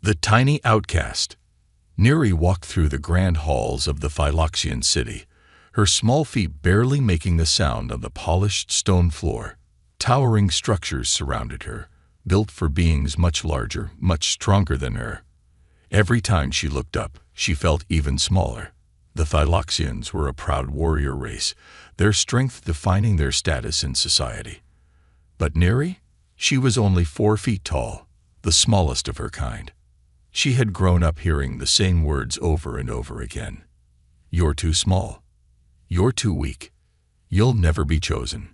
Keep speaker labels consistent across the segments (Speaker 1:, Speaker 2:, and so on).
Speaker 1: The tiny outcast. Neri walked through the grand halls of the Phyloxian city, her small feet barely making a sound on the polished stone floor. Towering structures surrounded her, built for beings much larger, much stronger than her. Every time she looked up, she felt even smaller. The Phyloxians were a proud warrior race, their strength defining their status in society. But Neri? She was only 4 feet tall, the smallest of her kind. She had grown up hearing the same words over and over again. You're too small. You're too weak. You'll never be chosen.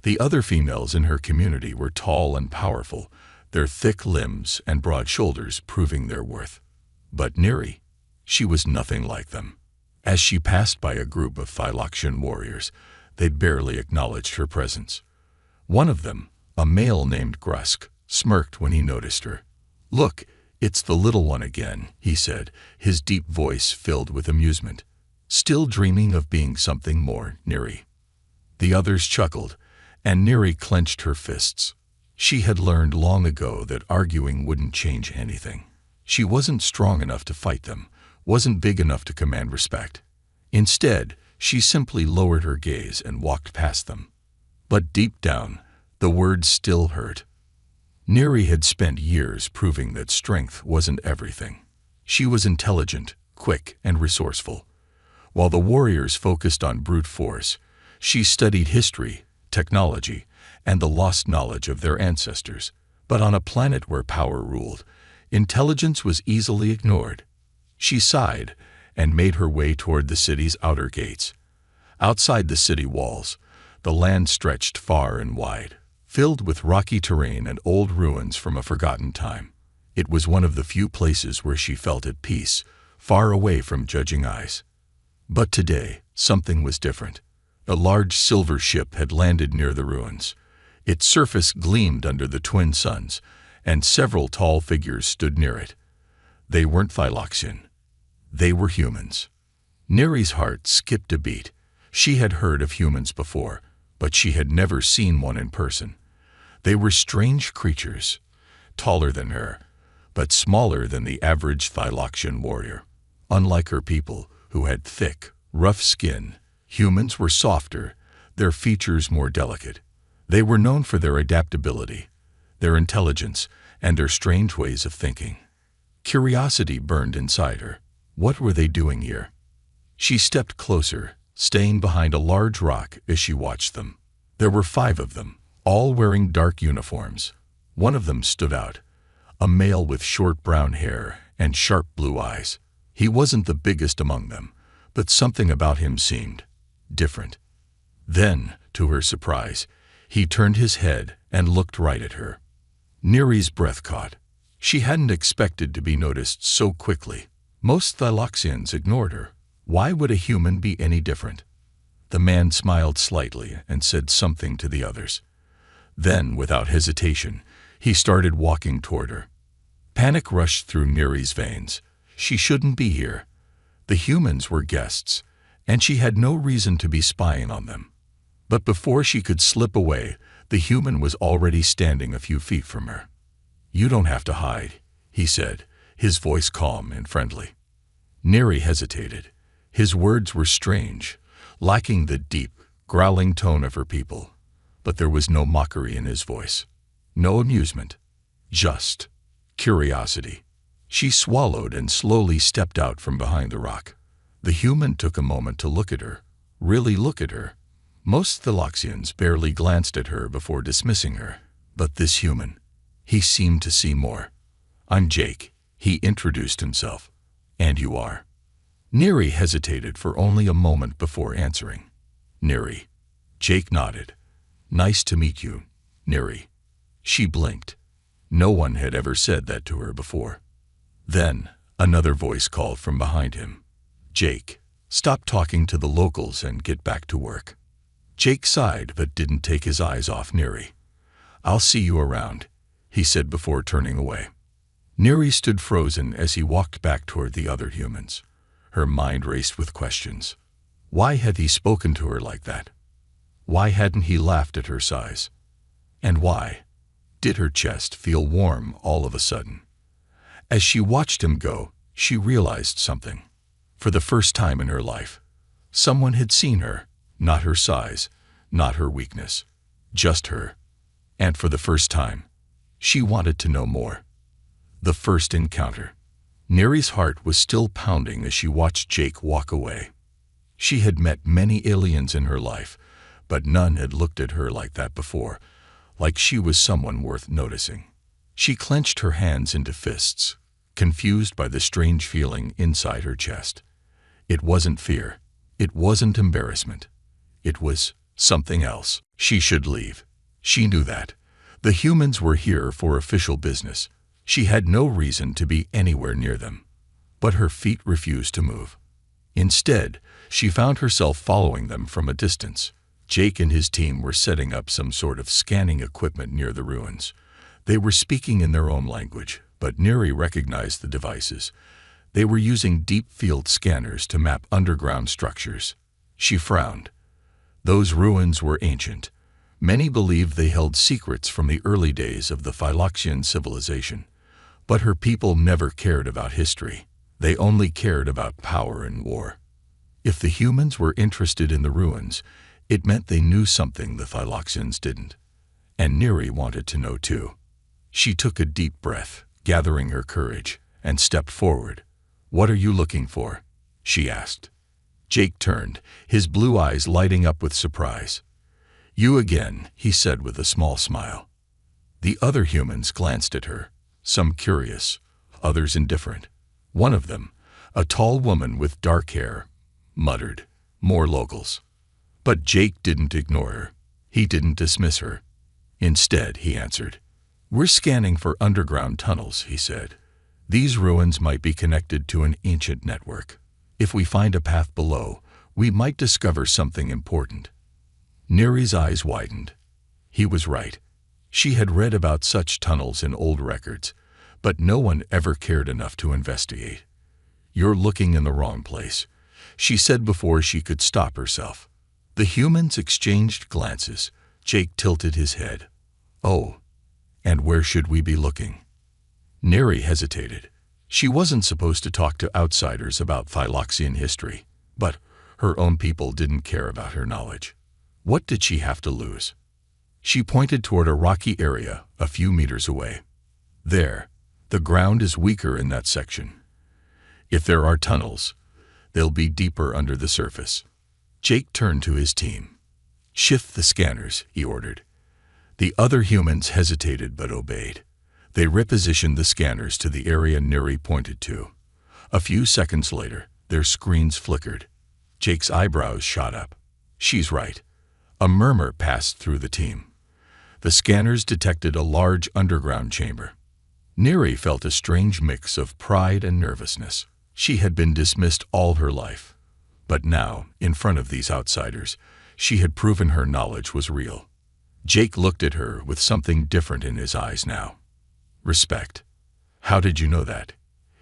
Speaker 1: The other females in her community were tall and powerful, their thick limbs and broad shoulders proving their worth. But Neri, she was nothing like them. As she passed by a group of Phyloxian warriors, they barely acknowledged her presence. One of them, a male named Grusk, smirked when he noticed her. "Look, it's the little one again," he said, his deep voice filled with amusement. "Still dreaming of being something more, Neri?" The others chuckled, and Neri clenched her fists. She had learned long ago that arguing wouldn't change anything. She wasn't strong enough to fight them, wasn't big enough to command respect. Instead, she simply lowered her gaze and walked past them. But deep down, the words still hurt. Neri had spent years proving that strength wasn't everything. She was intelligent, quick, and resourceful. While the warriors focused on brute force, she studied history, technology, and the lost knowledge of their ancestors. But on a planet where power ruled, intelligence was easily ignored. She sighed and made her way toward the city's outer gates. Outside the city walls, the land stretched far and wide, filled with rocky terrain and old ruins from a forgotten time. It was one of the few places where she felt at peace, far away from judging eyes. But today, something was different. A large silver ship had landed near the ruins. Its surface gleamed under the twin suns, and several tall figures stood near it. They weren't Phyloxian. They were humans. Neri's heart skipped a beat. She had heard of humans before, but she had never seen one in person. They were strange creatures, taller than her, but smaller than the average Phyloxian warrior. Unlike her people, who had thick, rough skin, humans were softer, their features more delicate. They were known for their adaptability, their intelligence, and their strange ways of thinking. Curiosity burned inside her. What were they doing here? She stepped closer, staying behind a large rock as she watched them. There were 5 of them, all wearing dark uniforms. One of them stood out, a male with short brown hair and sharp blue eyes. He wasn't the biggest among them, but something about him seemed different. Then, to her surprise, he turned his head and looked right at her. Neri's breath caught. She hadn't expected to be noticed so quickly. Most Phyloxians ignored her. Why would a human be any different? The man smiled slightly and said something to the others. Then, without hesitation, he started walking toward her. Panic rushed through Neri's veins. She shouldn't be here. The humans were guests, and she had no reason to be spying on them. But before she could slip away, the human was already standing a few feet from her. "You don't have to hide," he said, his voice calm and friendly. Neri hesitated. His words were strange, lacking the deep, growling tone of her people. But there was no mockery in his voice, no amusement, just curiosity. She swallowed and slowly stepped out from behind the rock. The human took a moment to look at her, really look at her. Most Phyloxians barely glanced at her before dismissing her. But this human, he seemed to see more. "I'm Jake," he introduced himself. "And you are?" Neri hesitated for only a moment before answering. "Neri." Jake nodded. "Nice to meet you, Neri." She blinked. No one had ever said that to her before. Then, another voice called from behind him. "Jake, stop talking to the locals and get back to work." Jake sighed but didn't take his eyes off Neri. "I'll see you around," he said before turning away. Neri stood frozen as he walked back toward the other humans. Her mind raced with questions. Why had he spoken to her like that? Why hadn't he laughed at her size? And why did her chest feel warm all of a sudden? As she watched him go, she realized something. For the first time in her life, someone had seen her, not her size, not her weakness, just her. And for the first time, she wanted to know more. The first encounter. Neri's heart was still pounding as she watched Jake walk away. She had met many aliens in her life, but none had looked at her like that before, like she was someone worth noticing. She clenched her hands into fists, confused by the strange feeling inside her chest. It wasn't fear. It wasn't embarrassment. It was something else. She should leave. She knew that. The humans were here for official business. She had no reason to be anywhere near them. But her feet refused to move. Instead, she found herself following them from a distance. Jake and his team were setting up some sort of scanning equipment near the ruins. They were speaking in their own language, but Neri recognized the devices. They were using deep field scanners to map underground structures. She frowned. Those ruins were ancient. Many believed they held secrets from the early days of the Phyloxian civilization. But her people never cared about history. They only cared about power and war. If the humans were interested in the ruins, it meant they knew something the Phyloxians didn't. And Neri wanted to know too. She took a deep breath, gathering her courage, and stepped forward. "What are you looking for?" she asked. Jake turned, his blue eyes lighting up with surprise. "You again," he said with a small smile. The other humans glanced at her, some curious, others indifferent. One of them, a tall woman with dark hair, muttered, "More locals." But Jake didn't ignore her. He didn't dismiss her. Instead, he answered, "We're scanning for underground tunnels," he said. "These ruins might be connected to an ancient network. If we find a path below, we might discover something important." Neri's eyes widened. He was right. She had read about such tunnels in old records, but no one ever cared enough to investigate. "You're looking in the wrong place," she said before she could stop herself. The humans exchanged glances. Jake tilted his head. "Oh, and where should we be looking?" Neri hesitated. She wasn't supposed to talk to outsiders about Phyloxian history, but her own people didn't care about her knowledge. What did she have to lose? She pointed toward a rocky area a few meters away. "There, the ground is weaker in that section. If there are tunnels, they'll be deeper under the surface." Jake turned to his team. "Shift the scanners," he ordered. The other humans hesitated but obeyed. They repositioned the scanners to the area Neri pointed to. A few seconds later, their screens flickered. Jake's eyebrows shot up. "She's right." A murmur passed through the team. The scanners detected a large underground chamber. Neri felt a strange mix of pride and nervousness. She had been dismissed all her life. But now, in front of these outsiders, she had proven her knowledge was real. Jake looked at her with something different in his eyes now. Respect. "How did you know that?"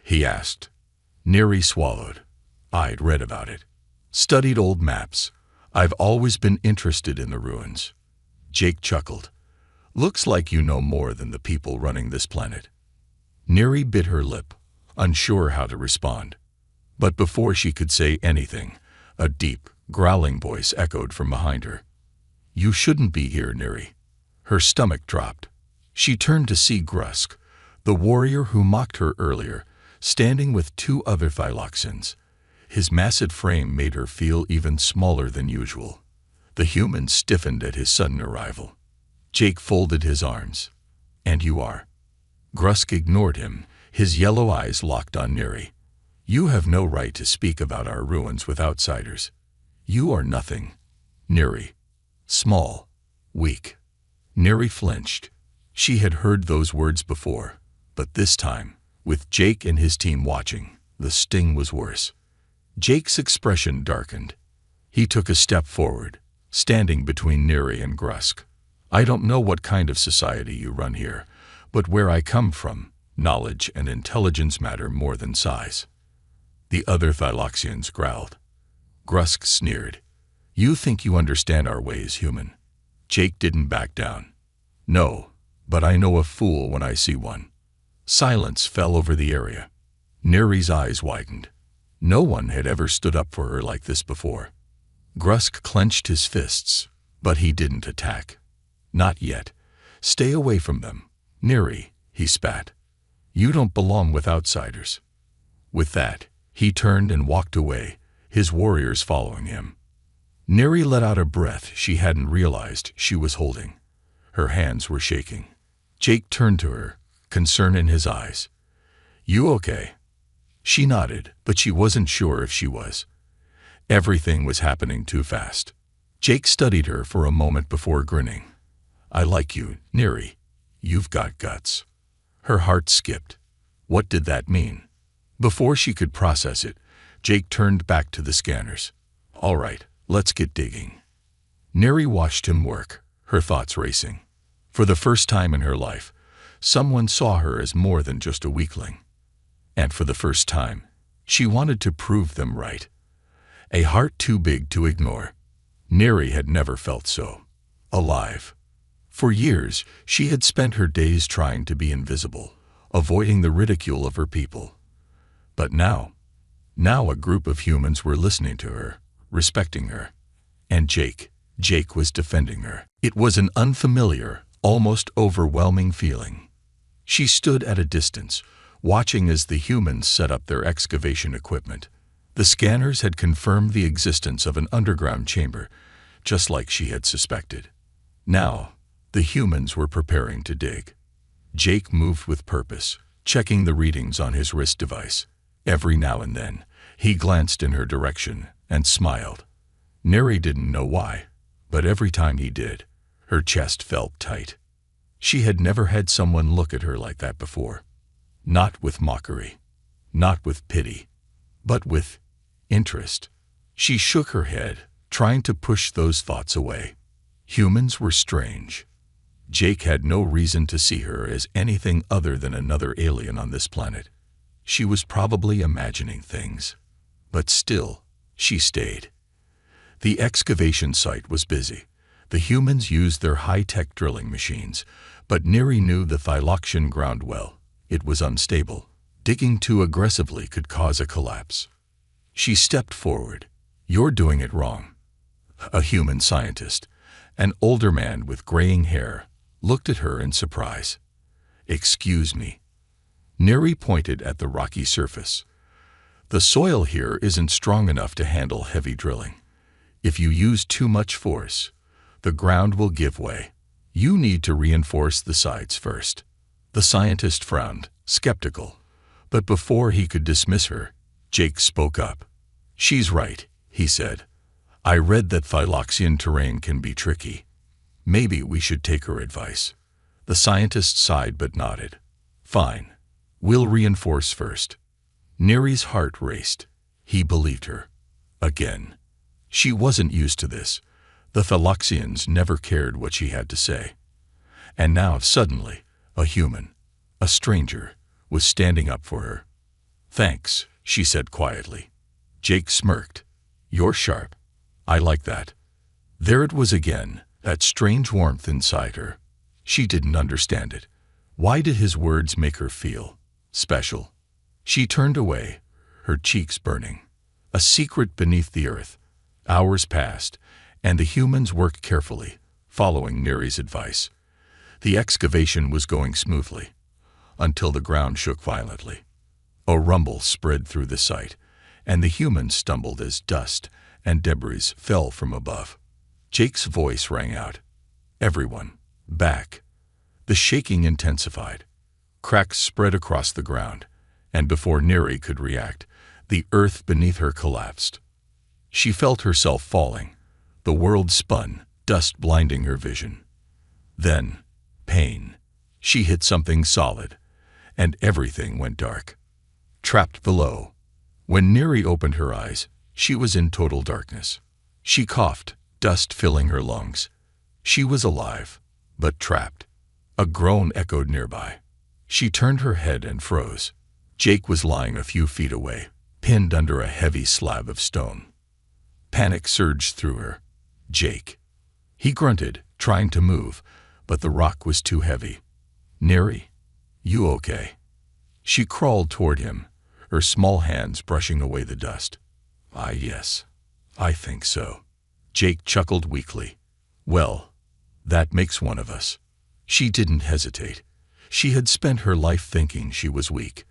Speaker 1: he asked. Neri swallowed. "I'd read about it. Studied old maps. I've always been interested in the ruins." Jake chuckled. "Looks like you know more than the people running this planet." Neri bit her lip, unsure how to respond. But before she could say anything, a deep, growling voice echoed from behind her. "You shouldn't be here, Neri." Her stomach dropped. She turned to see Grusk, the warrior who mocked her earlier, standing with two other Phyloxians. His massive frame made her feel even smaller than usual. The human stiffened at his sudden arrival. Jake folded his arms. "And you are?" Grusk ignored him, his yellow eyes locked on Neri. "You have no right to speak about our ruins with outsiders. You are nothing, Neri. Small, weak." Neri flinched. She had heard those words before, but this time, with Jake and his team watching, the sting was worse. Jake's expression darkened. He took a step forward, standing between Neri and Grusk. "I don't know what kind of society you run here, but where I come from, knowledge and intelligence matter more than size." The other Phyloxians growled. Grusk sneered. "You think you understand our ways, human." Jake didn't back down. "No, but I know a fool when I see one. Silence fell over the area. Neri's eyes widened. No one had ever stood up for her like this before. Grusk clenched his fists, but he didn't attack. Not yet. Stay away from them. Neri, he spat. You don't belong with outsiders. With that, he turned and walked away, his warriors following him. Neri let out a breath she hadn't realized she was holding. Her hands were shaking. Jake turned to her, concern in his eyes. You okay? She nodded, but she wasn't sure if she was. Everything was happening too fast. Jake studied her for a moment before grinning. I like you, Neri. You've got guts. Her heart skipped. What did that mean? Before she could process it, Jake turned back to the scanners. All right, let's get digging. Neri watched him work, her thoughts racing. For the first time in her life, someone saw her as more than just a weakling. And for the first time, she wanted to prove them right. A heart too big to ignore. Neri had never felt so alive. For years, she had spent her days trying to be invisible, avoiding the ridicule of her people. But now a group of humans were listening to her, respecting her. And Jake was defending her. It was an unfamiliar, almost overwhelming feeling. She stood at a distance, watching as the humans set up their excavation equipment. The scanners had confirmed the existence of an underground chamber, just like she had suspected. Now, the humans were preparing to dig. Jake moved with purpose, checking the readings on his wrist device. Every now and then, he glanced in her direction and smiled. Neri didn't know why, but every time he did, her chest felt tight. She had never had someone look at her like that before. Not with mockery, not with pity, but with interest. She shook her head, trying to push those thoughts away. Humans were strange. Jake had no reason to see her as anything other than another alien on this planet. She was probably imagining things. But still, she stayed. The excavation site was busy. The humans used their high-tech drilling machines, but Neri knew the Thyloxian ground well. It was unstable. Digging too aggressively could cause a collapse. She stepped forward. You're doing it wrong. A human scientist, an older man with graying hair, looked at her in surprise. Excuse me. Neri pointed at the rocky surface. The soil here isn't strong enough to handle heavy drilling. If you use too much force, the ground will give way. You need to reinforce the sides first. The scientist frowned, skeptical. But before he could dismiss her, Jake spoke up. She's right, he said. I read that Thyloxian terrain can be tricky. Maybe we should take her advice. The scientist sighed but nodded. Fine. We'll reinforce first. Neri's heart raced. He believed her. Again. She wasn't used to this. The Thyloxians never cared what she had to say. And now, suddenly, a human, a stranger, was standing up for her. Thanks, she said quietly. Jake smirked. You're sharp. I like that. There it was again, that strange warmth inside her. She didn't understand it. Why did his words make her feel special? She turned away, her cheeks burning. A secret beneath the earth. Hours passed, and the humans worked carefully, following Neri's advice. The excavation was going smoothly, until the ground shook violently. A rumble spread through the site, and the humans stumbled as dust and debris fell from above. Jake's voice rang out. Everyone, back. The shaking intensified. Cracks spread across the ground, and before Neri could react, the earth beneath her collapsed. She felt herself falling. The world spun, dust blinding her vision. Then, pain. She hit something solid, and everything went dark. Trapped below. When Neri opened her eyes, she was in total darkness. She coughed, dust filling her lungs. She was alive, but trapped. A groan echoed nearby. She turned her head and froze. Jake was lying a few feet away, pinned under a heavy slab of stone. Panic surged through her. Jake. He grunted, trying to move, but the rock was too heavy. Neri, you okay? She crawled toward him, her small hands brushing away the dust. Yes, I think so." Jake chuckled weakly. "Well, that makes one of us." She didn't hesitate. She had spent her life thinking she was weak.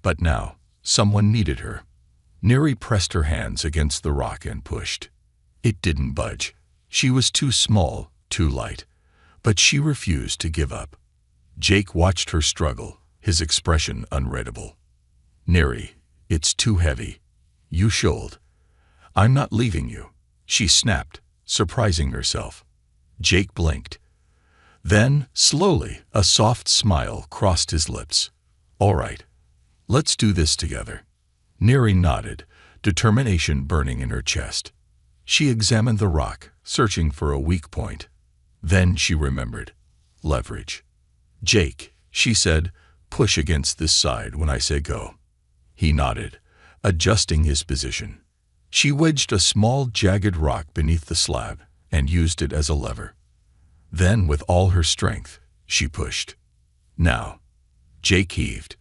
Speaker 1: But now, someone needed her. Neri pressed her hands against the rock and pushed. It didn't budge. She was too small, too light. But she refused to give up. Jake watched her struggle, his expression unreadable. "Neri, it's too heavy. You should." "I'm not leaving you," she snapped, surprising herself. Jake blinked. Then, slowly, a soft smile crossed his lips. "All right, let's do this together." Neri nodded, determination burning in her chest. She examined the rock, searching for a weak point. Then she remembered. Leverage. "Jake," she said, "push against this side when I say go." He nodded, adjusting his position. She wedged a small, jagged rock beneath the slab and used it as a lever. Then, with all her strength, she pushed. "Now." Jake heaved.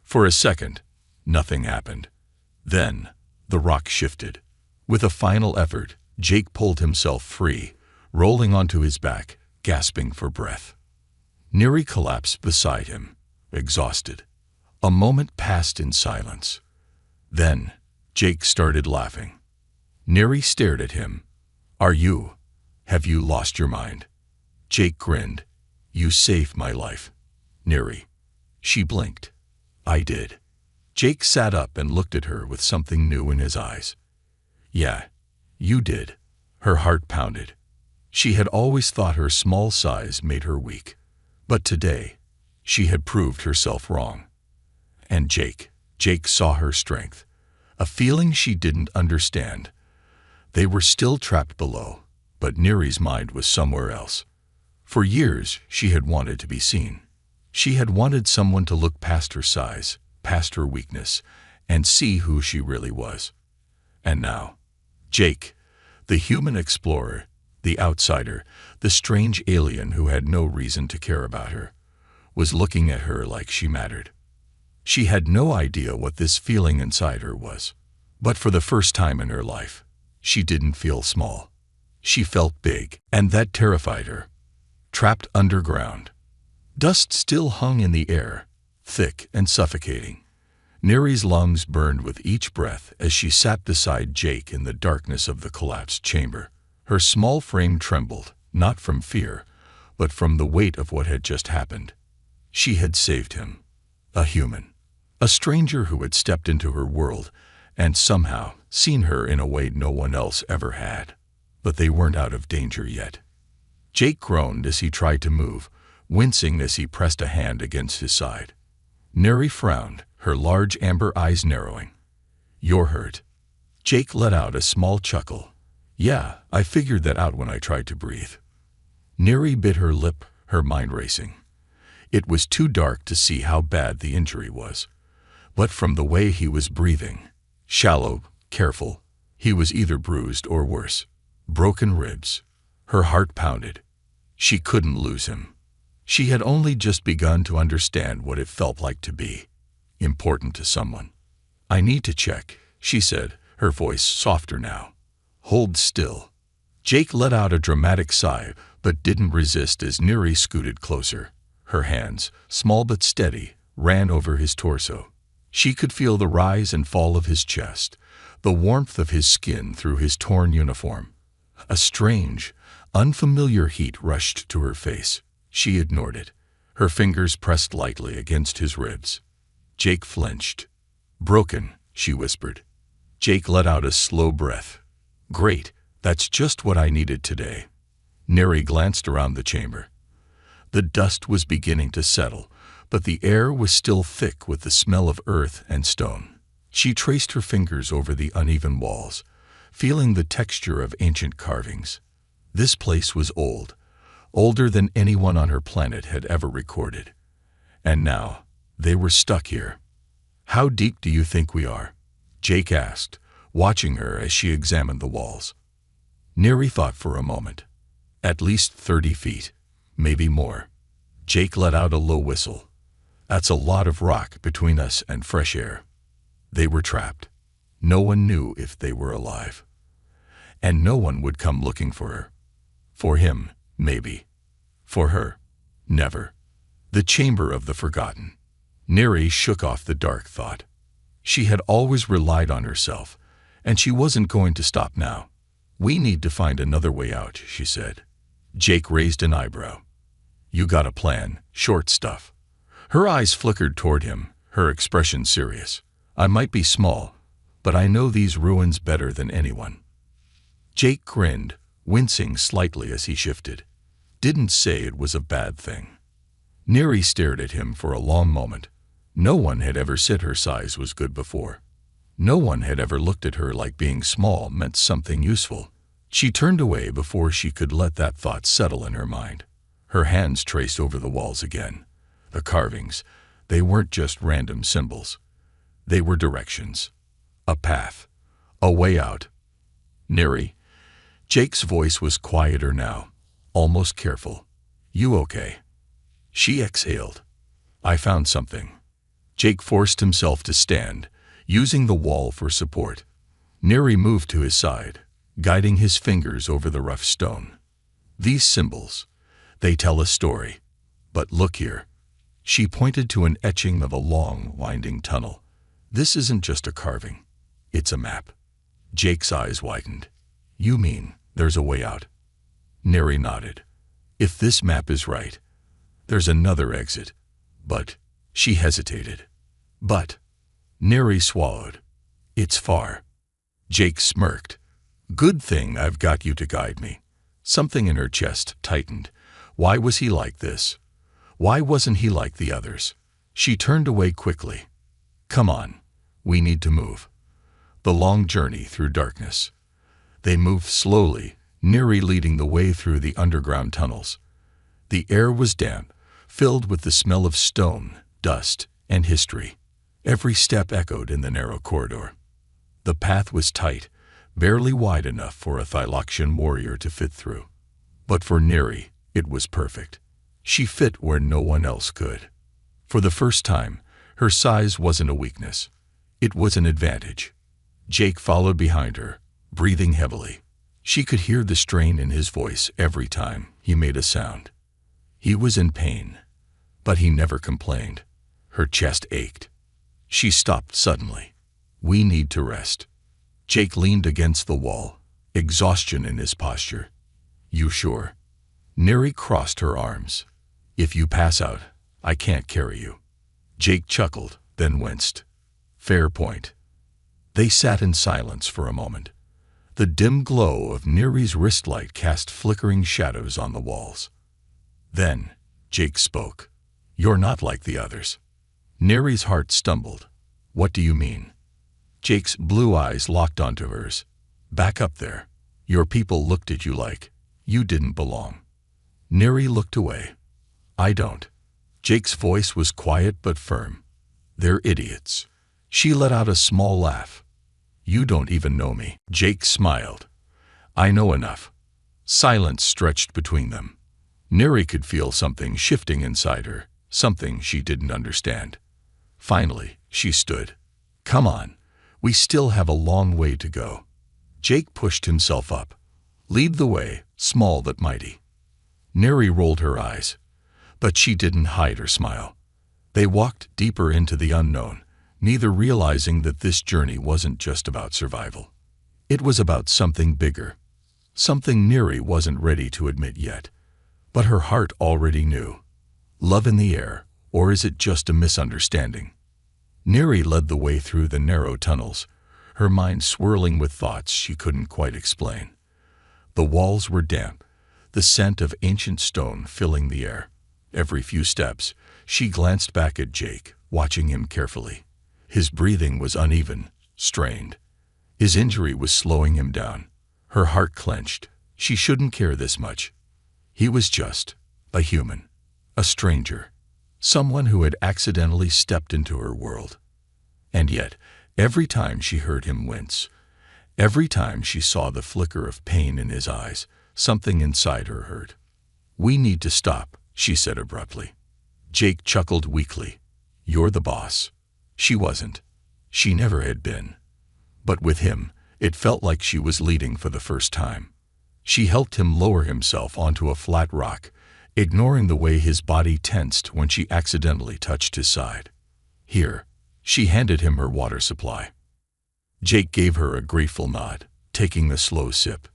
Speaker 1: For a second, nothing happened. Then, the rock shifted. With a final effort, Jake pulled himself free, rolling onto his back, gasping for breath. Neri collapsed beside him, exhausted. A moment passed in silence. Then, Jake started laughing. Neri stared at him. Have you lost your mind?" Jake grinned. "You saved my life, Neri." She blinked. "I did." Jake sat up and looked at her with something new in his eyes. "Yeah, you did." Her heart pounded. She had always thought her small size made her weak. But today, she had proved herself wrong. And Jake saw her strength, a feeling she didn't understand. They were still trapped below, but Neri's mind was somewhere else. For years, she had wanted to be seen. She had wanted someone to look past her size, past her weakness, and see who she really was. And now, Jake, the human explorer, the outsider, the strange alien who had no reason to care about her, was looking at her like she mattered. She had no idea what this feeling inside her was. But for the first time in her life, she didn't feel small. She felt big, and that terrified her. Trapped underground. Dust still hung in the air, thick and suffocating. Neri's lungs burned with each breath as she sat beside Jake in the darkness of the collapsed chamber. Her small frame trembled, not from fear, but from the weight of what had just happened. She had saved him. A human. A stranger who had stepped into her world and somehow seen her in a way no one else ever had. But they weren't out of danger yet. Jake groaned as he tried to move, wincing as he pressed a hand against his side. Neri frowned, her large amber eyes narrowing. "You're hurt." Jake let out a small chuckle. "Yeah, I figured that out when I tried to breathe." Neri bit her lip, her mind racing. It was too dark to see how bad the injury was. But from the way he was breathing, shallow, careful, he was either bruised or worse. Broken ribs. Her heart pounded. She couldn't lose him. She had only just begun to understand what it felt like to be important to someone. "I need to check," she said, her voice softer now. "Hold still." Jake let out a dramatic sigh, but didn't resist as Neri scooted closer. Her hands, small but steady, ran over his torso. She could feel the rise and fall of his chest, the warmth of his skin through his torn uniform. A strange, unfamiliar heat rushed to her face. She ignored it. Her fingers pressed lightly against his ribs. Jake flinched. "Broken," she whispered. Jake let out a slow breath. "Great, that's just what I needed today." Neri glanced around the chamber. The dust was beginning to settle, but the air was still thick with the smell of earth and stone. She traced her fingers over the uneven walls, feeling the texture of ancient carvings. This place was old, older than anyone on her planet had ever recorded. And now, they were stuck here. "How deep do you think we are?" Jake asked, watching her as she examined the walls. Neri thought for a moment. "At least 30 feet, maybe more." Jake let out a low whistle. That's a lot of rock between us and fresh air. They were trapped. No one knew if they were alive. And no one would come looking for her. For him, maybe. For her, never. The chamber of the forgotten. Neri shook off the dark thought. She had always relied on herself, and she wasn't going to stop now. We need to find another way out, she said. Jake raised an eyebrow. You got a plan, short stuff. Her eyes flickered toward him, her expression serious. I might be small, but I know these ruins better than anyone. Jake grinned, wincing slightly as he shifted. Didn't say it was a bad thing. Neri stared at him for a long moment. No one had ever said her size was good before. No one had ever looked at her like being small meant something useful. She turned away before she could let that thought settle in her mind. Her hands traced over the walls again. The carvings, they weren't just random symbols. They were directions. A path. A way out. Neri. Jake's voice was quieter now, almost careful. You okay? She exhaled. I found something. Jake forced himself to stand, using the wall for support. Neri moved to his side, guiding his fingers over the rough stone. These symbols, they tell a story. But look here. She pointed to an etching of a long, winding tunnel. This isn't just a carving. It's a map. Jake's eyes widened. You mean there's a way out? Neri nodded. If this map is right, there's another exit. But, she hesitated. But, Neri swallowed. It's far. Jake smirked. Good thing I've got you to guide me. Something in her chest tightened. Why was he like this? Why wasn't he like the others? She turned away quickly. Come on, we need to move. The long journey through darkness. They moved slowly, Neri leading the way through the underground tunnels. The air was damp, filled with the smell of stone, dust, and history. Every step echoed in the narrow corridor. The path was tight, barely wide enough for a Thyloxian warrior to fit through. But for Neri, it was perfect. She fit where no one else could. For the first time, her size wasn't a weakness. It was an advantage. Jake followed behind her, breathing heavily. She could hear the strain in his voice every time he made a sound. He was in pain, but he never complained. Her chest ached. She stopped suddenly. We need to rest. Jake leaned against the wall, exhaustion in his posture. You sure? Neri crossed her arms. If you pass out, I can't carry you. Jake chuckled, then winced. Fair point. They sat in silence for a moment. The dim glow of Neri's wristlight cast flickering shadows on the walls. Then, Jake spoke. You're not like the others. Neri's heart stumbled. What do you mean? Jake's blue eyes locked onto hers. Back up there. Your people looked at you like you didn't belong. Neri looked away. I don't. Jake's voice was quiet but firm. They're idiots. She let out a small laugh. You don't even know me. Jake smiled. I know enough. Silence stretched between them. Neri could feel something shifting inside her, something she didn't understand. Finally, she stood. Come on. We still have a long way to go. Jake pushed himself up. Lead the way, small but mighty. Neri rolled her eyes, but she didn't hide her smile. They walked deeper into the unknown, neither realizing that this journey wasn't just about survival. It was about something bigger, something Neri wasn't ready to admit yet, but her heart already knew. Love in the air, or is it just a misunderstanding? Neri led the way through the narrow tunnels, her mind swirling with thoughts she couldn't quite explain. The walls were damp, the scent of ancient stone filling the air. Every few steps, she glanced back at Jake, watching him carefully. His breathing was uneven, strained. His injury was slowing him down. Her heart clenched. She shouldn't care this much. He was just a human, a stranger, someone who had accidentally stepped into her world. And yet, every time she heard him wince, every time she saw the flicker of pain in his eyes, something inside her hurt. We need to stop, she said abruptly. Jake chuckled weakly. You're the boss. She wasn't. She never had been. But with him, it felt like she was leading for the first time. She helped him lower himself onto a flat rock, ignoring the way his body tensed when she accidentally touched his side. Here, she handed him her water supply. Jake gave her a grateful nod, taking a slow sip.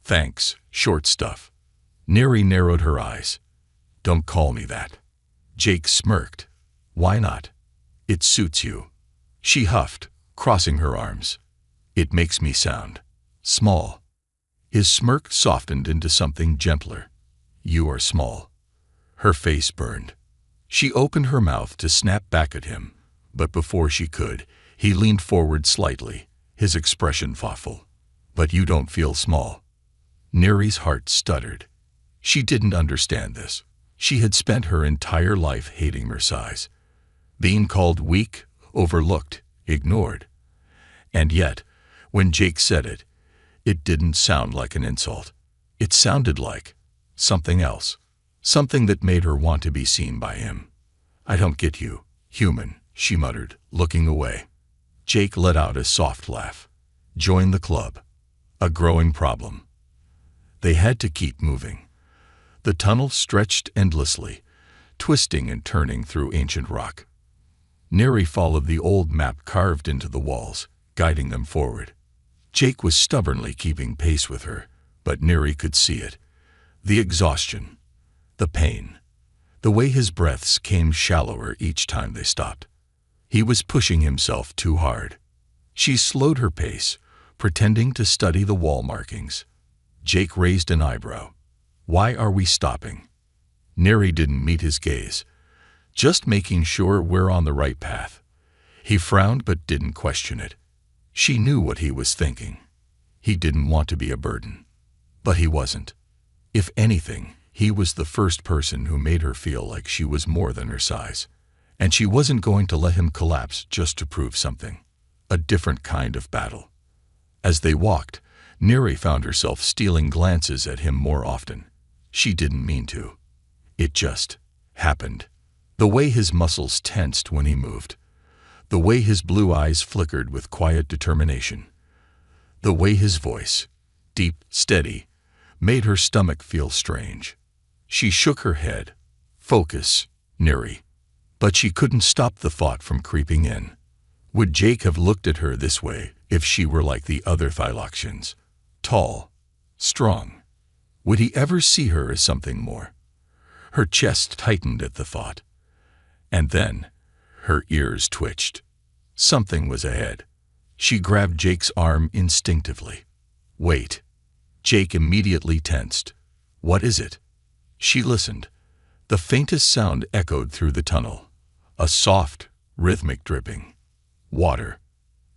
Speaker 1: Thanks, short stuff. Neri narrowed her eyes. Don't call me that. Jake smirked. Why not? It suits you. She huffed, crossing her arms. It makes me sound small. His smirk softened into something gentler. You are small. Her face burned. She opened her mouth to snap back at him, but before she could, he leaned forward slightly, his expression thoughtful. But you don't feel small. Neri's heart stuttered. She didn't understand this. She had spent her entire life hating her size. Being called weak, overlooked, ignored. And yet, when Jake said it, it didn't sound like an insult. It sounded like something else. Something that made her want to be seen by him. I don't get you, human, she muttered, looking away. Jake let out a soft laugh. Join the club. A growing problem. They had to keep moving. The tunnel stretched endlessly, twisting and turning through ancient rock. Neri followed the old map carved into the walls, guiding them forward. Jake was stubbornly keeping pace with her, but Neri could see it. The exhaustion, the pain, the way his breaths came shallower each time they stopped. He was pushing himself too hard. She slowed her pace, pretending to study the wall markings. Jake raised an eyebrow. Why are we stopping? Neri didn't meet his gaze. Just making sure we're on the right path. He frowned but didn't question it. She knew what he was thinking. He didn't want to be a burden. But he wasn't. If anything, he was the first person who made her feel like she was more than her size. And she wasn't going to let him collapse just to prove something. A different kind of battle. As they walked, Neri found herself stealing glances at him more often. She didn't mean to. It just happened. The way his muscles tensed when he moved. The way his blue eyes flickered with quiet determination. The way his voice, deep, steady, made her stomach feel strange. She shook her head. Focus, Neri. But she couldn't stop the thought from creeping in. Would Jake have looked at her this way if she were like the other Thyloxians? Tall, strong. Would he ever see her as something more? Her chest tightened at the thought. And then, her ears twitched. Something was ahead. She grabbed Jake's arm instinctively. Wait. Jake immediately tensed. What is it? She listened. The faintest sound echoed through the tunnel. A soft, rhythmic dripping. Water.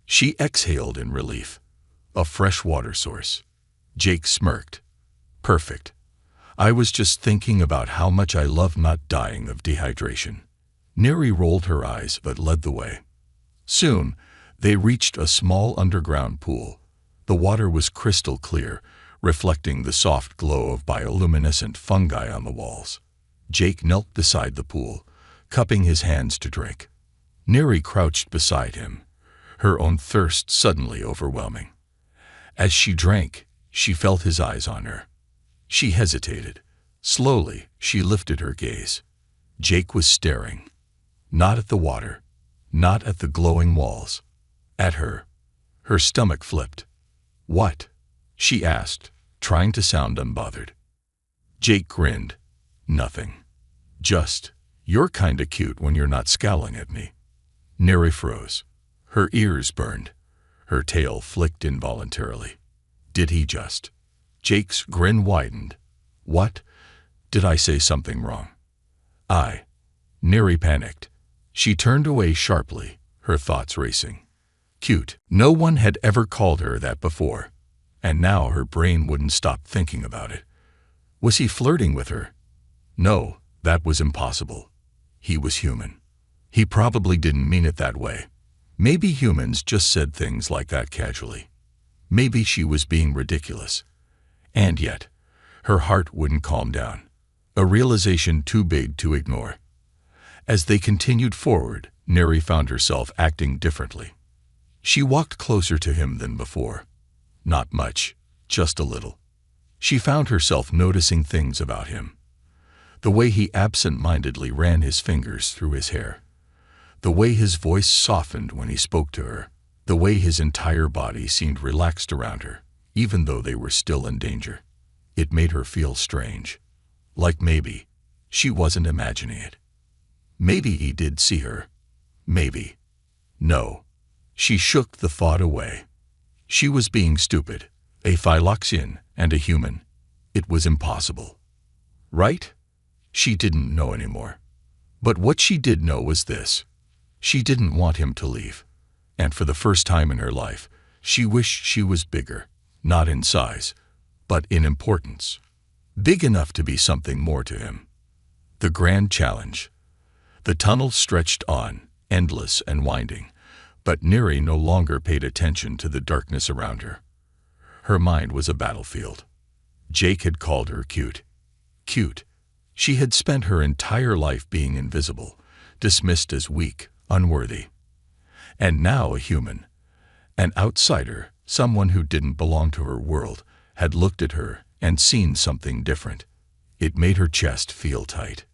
Speaker 1: She exhaled in relief. A fresh water source. Jake smirked. Perfect. I was just thinking about how much I love not dying of dehydration. Neri rolled her eyes but led the way. Soon, they reached a small underground pool. The water was crystal clear, reflecting the soft glow of bioluminescent fungi on the walls. Jake knelt beside the pool, cupping his hands to drink. Neri crouched beside him, her own thirst suddenly overwhelming. As she drank, she felt his eyes on her. She hesitated. Slowly, she lifted her gaze. Jake was staring. Not at the water, not at the glowing walls. At her. Her stomach flipped. What? She asked, trying to sound unbothered. Jake grinned. Nothing. Just, you're kinda cute when you're not scowling at me. Neri froze. Her ears burned. Her tail flicked involuntarily. Did he just? Jake's grin widened. What? Did I say something wrong? Neri panicked. She turned away sharply, her thoughts racing. Cute. No one had ever called her that before, and now her brain wouldn't stop thinking about it. Was he flirting with her? No, that was impossible. He was human. He probably didn't mean it that way. Maybe humans just said things like that casually. Maybe she was being ridiculous. And yet, her heart wouldn't calm down. A realization too big to ignore. As they continued forward, Neri found herself acting differently. She walked closer to him than before. Not much, just a little. She found herself noticing things about him. The way he absent-mindedly ran his fingers through his hair. The way his voice softened when he spoke to her. The way his entire body seemed relaxed around her, even though they were still in danger. It made her feel strange. Like maybe she wasn't imagining it. Maybe he did see her. Maybe. No. She shook the thought away. She was being stupid. A Phyloxian and a human. It was impossible. Right? She didn't know anymore. But what she did know was this. She didn't want him to leave. And for the first time in her life, she wished she was bigger, not in size, but in importance. Big enough to be something more to him. The grand challenge. The tunnel stretched on, endless and winding, but Neri no longer paid attention to the darkness around her. Her mind was a battlefield. Jake had called her cute. Cute. She had spent her entire life being invisible, dismissed as weak, unworthy. And now a human, an outsider, someone who didn't belong to her world, had looked at her and seen something different. It made her chest feel tight.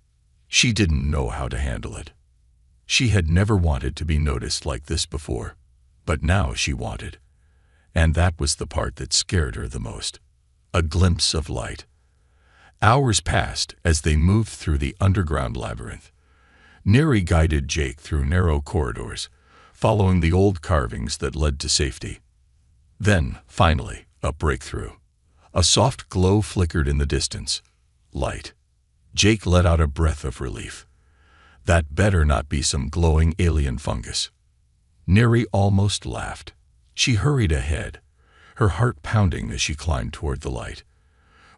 Speaker 1: She didn't know how to handle it. She had never wanted to be noticed like this before, but now she wanted. And that was the part that scared her the most. A glimpse of light. Hours passed as they moved through the underground labyrinth. Neri guided Jake through narrow corridors, following the old carvings that led to safety. Then, finally, a breakthrough. A soft glow flickered in the distance. Light. Jake let out a breath of relief. That better not be some glowing alien fungus. Neri almost laughed. She hurried ahead, her heart pounding as she climbed toward the light.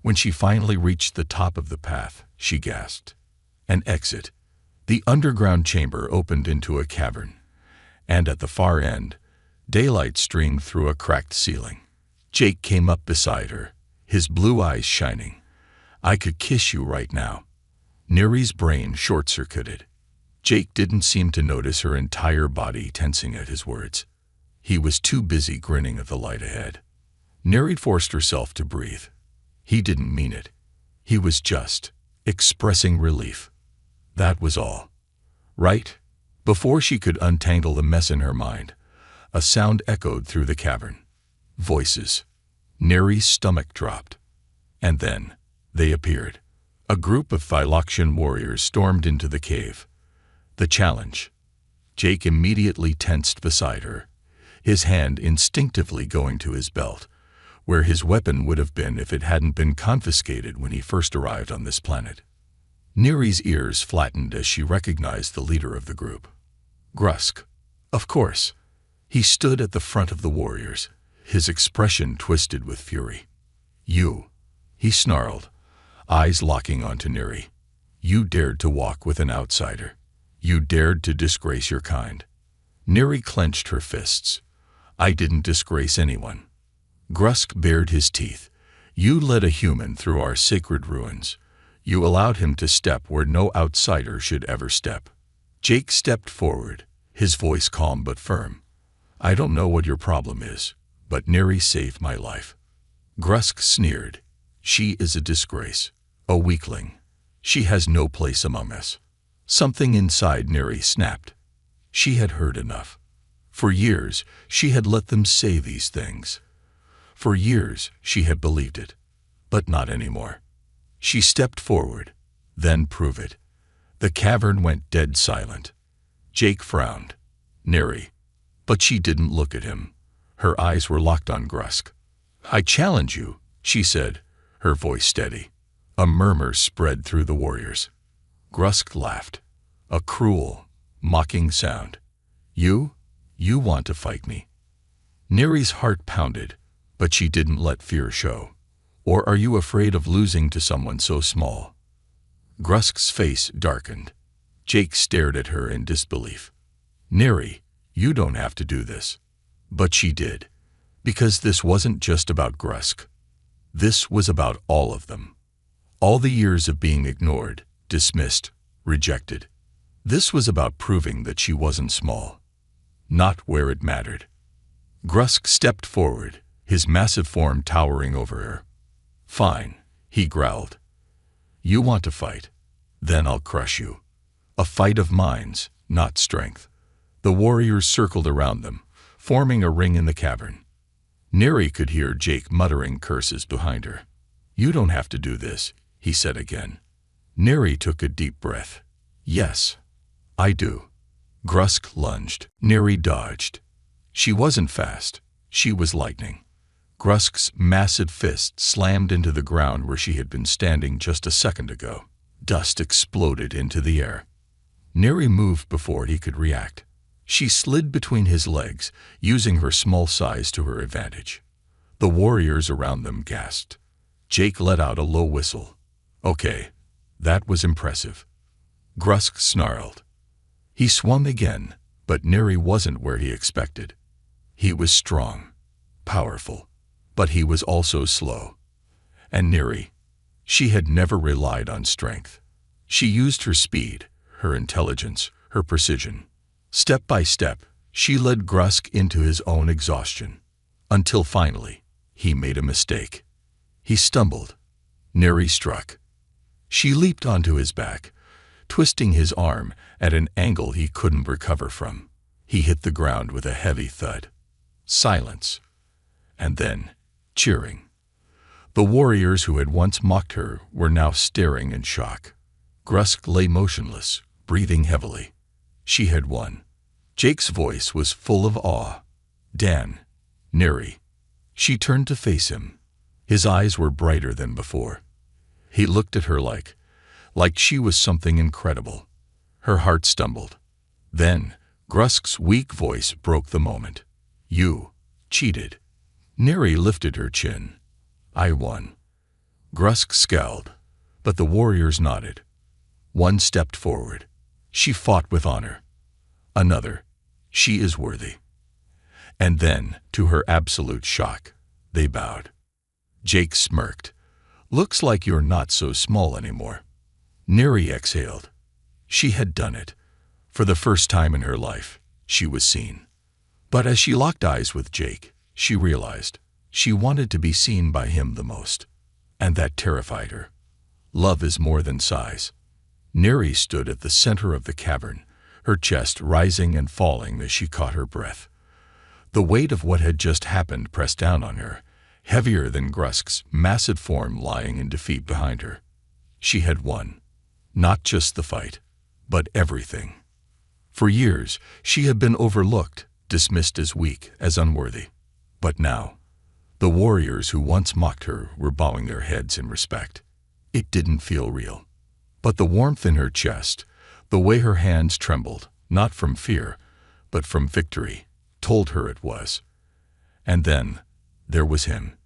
Speaker 1: When she finally reached the top of the path, she gasped. An exit. The underground chamber opened into a cavern, and at the far end, daylight streamed through a cracked ceiling. Jake came up beside her, his blue eyes shining. I could kiss you right now. Neri's brain short-circuited. Jake didn't seem to notice her entire body tensing at his words. He was too busy grinning at the light ahead. Neri forced herself to breathe. He didn't mean it. He was just expressing relief. That was all. Right? Before she could untangle the mess in her mind, a sound echoed through the cavern. Voices. Neri's stomach dropped. And then, they appeared. A group of Phyloxian warriors stormed into the cave. The challenge. Jake immediately tensed beside her, his hand instinctively going to his belt, where his weapon would have been if it hadn't been confiscated when he first arrived on this planet. Neri's ears flattened as she recognized the leader of the group. Grusk. Of course. He stood at the front of the warriors, his expression twisted with fury. You. He snarled, eyes locking onto Neri. You dared to walk with an outsider. You dared to disgrace your kind. Neri clenched her fists. I didn't disgrace anyone. Grusk bared his teeth. You led a human through our sacred ruins. You allowed him to step where no outsider should ever step. Jake stepped forward, his voice calm but firm. I don't know what your problem is, but Neri saved my life. Grusk sneered. She is a disgrace, a weakling. She has no place among us. Something inside Neri snapped. She had heard enough. For years, she had let them say these things. For years, she had believed it. But not anymore. She stepped forward. Then prove it. The cavern went dead silent. Jake frowned. Neri. But she didn't look at him. Her eyes were locked on Grusk. I challenge you, she said, her voice steady. A murmur spread through the warriors. Grusk laughed. A cruel, mocking sound. You want to fight me. Neri's heart pounded, but she didn't let fear show. Or are you afraid of losing to someone so small? Grusk's face darkened. Jake stared at her in disbelief. Neri, you don't have to do this. But she did. Because this wasn't just about Grusk. This was about all of them. All the years of being ignored, dismissed, rejected. This was about proving that she wasn't small, not where it mattered. Grusk stepped forward, his massive form towering over her. "Fine," he growled. "You want to fight? Then I'll crush you. A fight of minds, not strength." The warriors circled around them, forming a ring in the cavern. Neri could hear Jake muttering curses behind her. "You don't have to do this," he said again. Neri took a deep breath. "Yes, I do." Grusk lunged. Neri dodged. She wasn't fast. She was lightning. Grusk's massive fist slammed into the ground where she had been standing just a second ago. Dust exploded into the air. Neri moved before he could react. She slid between his legs, using her small size to her advantage. The warriors around them gasped. Jake let out a low whistle. "Okay, that was impressive." Grusk snarled. He swung again, but Neri wasn't where he expected. He was strong, powerful, but he was also slow. And Neri, she had never relied on strength. She used her speed, her intelligence, her precision. Step by step, she led Grusk into his own exhaustion, until finally, he made a mistake. He stumbled. Neri struck. She leaped onto his back, twisting his arm at an angle he couldn't recover from. He hit the ground with a heavy thud. Silence. And then, cheering. The warriors who had once mocked her were now staring in shock. Grusk lay motionless, breathing heavily. She had won. Jake's voice was full of awe. "Dan, Neri." She turned to face him. His eyes were brighter than before. He looked at her like she was something incredible. Her heart stumbled. Then, Grusk's weak voice broke the moment. "You cheated." Neri lifted her chin. "I won." Grusk scowled, but the warriors nodded. One stepped forward. "She fought with honor." Another, "She is worthy." And then, to her absolute shock, they bowed. Jake smirked. "Looks like you're not so small anymore." Neri exhaled. She had done it. For the first time in her life, she was seen. But as she locked eyes with Jake, she realized she wanted to be seen by him the most. And that terrified her. Love is more than size. Neri stood at the center of the cavern, her chest rising and falling as she caught her breath. The weight of what had just happened pressed down on her, heavier than Grusk's massive form lying in defeat behind her. She had won. Not just the fight, but everything. For years, she had been overlooked, dismissed as weak, as unworthy. But now, the warriors who once mocked her were bowing their heads in respect. It didn't feel real. But the warmth in her chest, the way her hands trembled, not from fear, but from victory, told her it was. And then, there was him,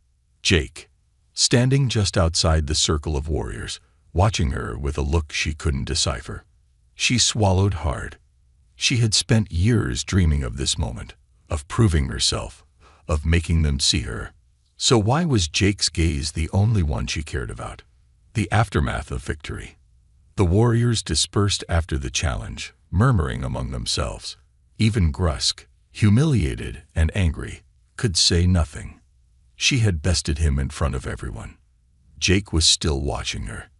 Speaker 1: Jake, standing just outside the circle of warriors, watching her with a look she couldn't decipher. She swallowed hard. She had spent years dreaming of this moment, of proving herself, of making them see her. So why was Jake's gaze the only one she cared about? The aftermath of victory. The warriors dispersed after the challenge, murmuring among themselves. Even Grusk, humiliated and angry, could say nothing. She had bested him in front of everyone. Jake was still watching her.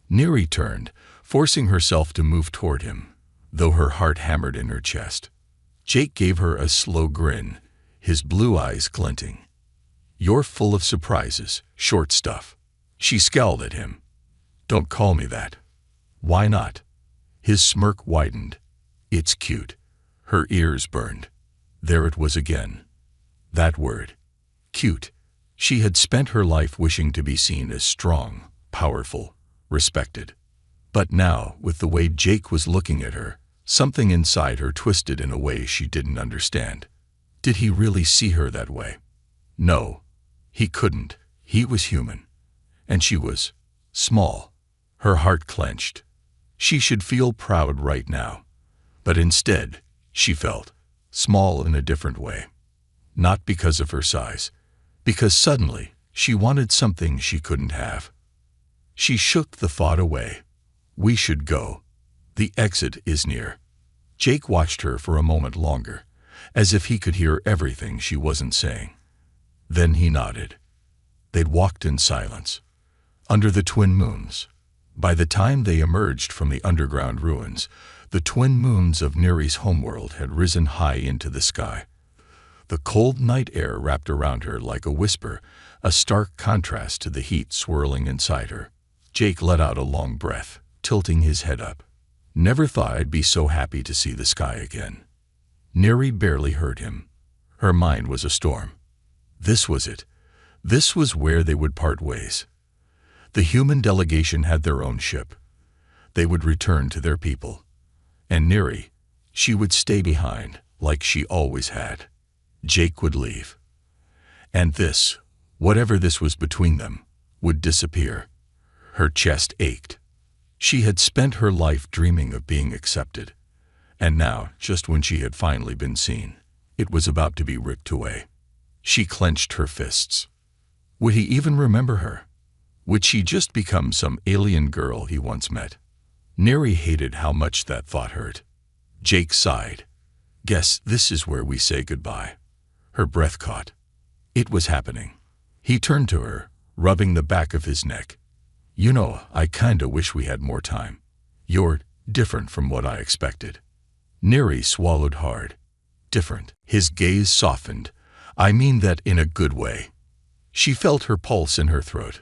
Speaker 1: Neri turned, forcing herself to move toward him, though her heart hammered in her chest. Jake gave her a slow grin, his blue eyes glinting. "You're full of surprises, short stuff." She scowled at him. "Don't call me that." "Why not?" His smirk widened. "It's cute." Her ears burned. There it was again. That word. Cute. She had spent her life wishing to be seen as strong, powerful, respected. But now, with the way Jake was looking at her, something inside her twisted in a way she didn't understand. Did he really see her that way? No, he couldn't. He was human. And she was small. Her heart clenched. She should feel proud right now. But instead, she felt small in a different way. Not because of her size, because suddenly she wanted something she couldn't have. She shook the thought away. "We should go." The exit is near. Jake watched her for a moment longer, as if he could hear everything she wasn't saying. Then he nodded. They'd walked in silence, under the twin moons. By the time they emerged from the underground ruins, the twin moons of Neri's homeworld had risen high into the sky. The cold night air wrapped around her like a whisper, a stark contrast to the heat swirling inside her. Jake let out a long breath, tilting his head up. Never thought I'd be so happy to see the sky again. Neri barely heard him. Her mind was a storm. This was it. This was where they would part ways. The human delegation had their own ship. They would return to their people. And Neri, she would stay behind, like she always had. Jake would leave. And this, whatever this was between them, would disappear. Her chest ached. She had spent her life dreaming of being accepted. And now, just when she had finally been seen, it was about to be ripped away. She clenched her fists. Would he even remember her? Would she just become some alien girl he once met? Neri hated how much that thought hurt. Jake sighed. Guess this is where we say goodbye. Her breath caught. It was happening. He turned to her, rubbing the back of his neck. You know, I kinda wish we had more time. You're different from what I expected. Neri swallowed hard. Different. His gaze softened. I mean that in a good way. She felt her pulse in her throat.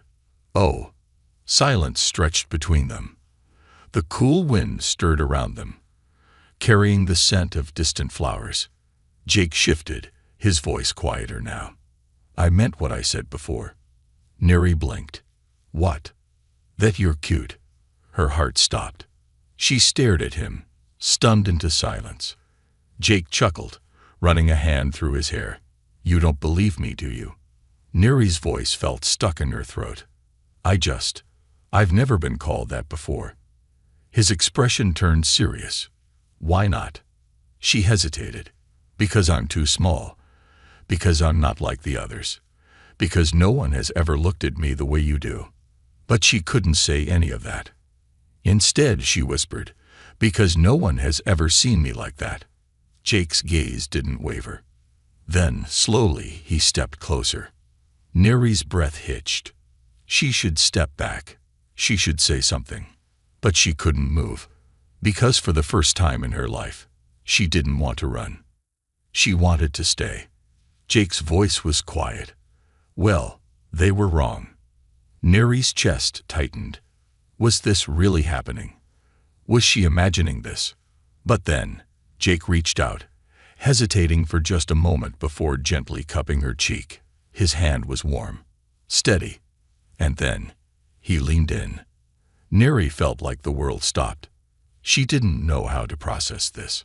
Speaker 1: Oh. Silence stretched between them. The cool wind stirred around them, carrying the scent of distant flowers. Jake shifted, his voice quieter now. I meant what I said before. Neri blinked. What? That you're cute. Her heart stopped. She stared at him, stunned into silence. Jake chuckled, running a hand through his hair. You don't believe me, do you? Neri's voice felt stuck in her throat. I've never been called that before. His expression turned serious. Why not? She hesitated. Because I'm too small. Because I'm not like the others. Because no one has ever looked at me the way you do. But she couldn't say any of that. Instead, she whispered, because no one has ever seen me like that. Jake's gaze didn't waver. Then, slowly, he stepped closer. Neri's breath hitched. She should step back. She should say something. But she couldn't move. Because for the first time in her life, she didn't want to run. She wanted to stay. Jake's voice was quiet. Well, they were wrong. Neri's chest tightened. Was this really happening? Was she imagining this? But then, Jake reached out, hesitating for just a moment before gently cupping her cheek. His hand was warm, steady. And then, he leaned in. Neri felt like the world stopped. She didn't know how to process this.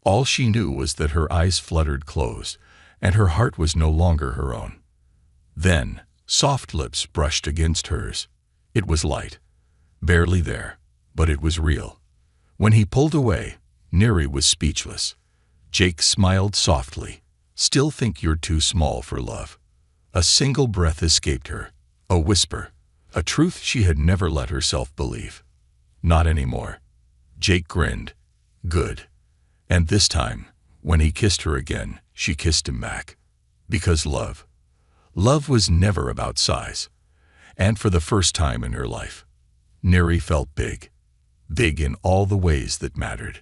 Speaker 1: All she knew was that her eyes fluttered closed, and her heart was no longer her own. Then, soft lips brushed against hers. It was light. Barely there, but it was real. When he pulled away, Neri was speechless. Jake smiled softly. Still think you're too small for love. A single breath escaped her. A whisper. A truth she had never let herself believe. Not anymore. Jake grinned. Good. And this time, when he kissed her again, she kissed him back. Because love was never about size. And for the first time in her life, Neri felt big. Big in all the ways that mattered.